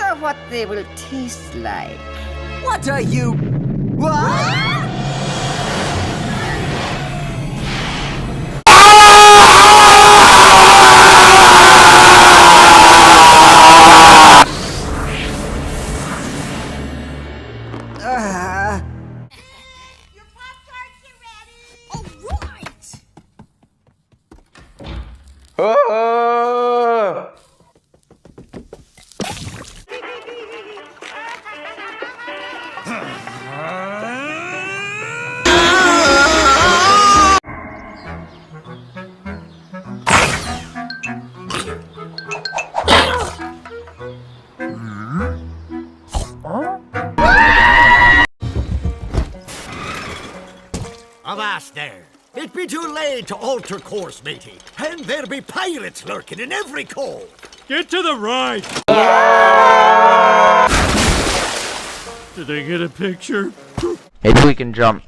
wonder what they will taste like. What are you? What? Your Pop-Tarts are ready! Alright! Avast there! It be too late to alter course, matey, and there be pirates lurking in every cove. Get to the right! Did I get a picture? Maybe we can jump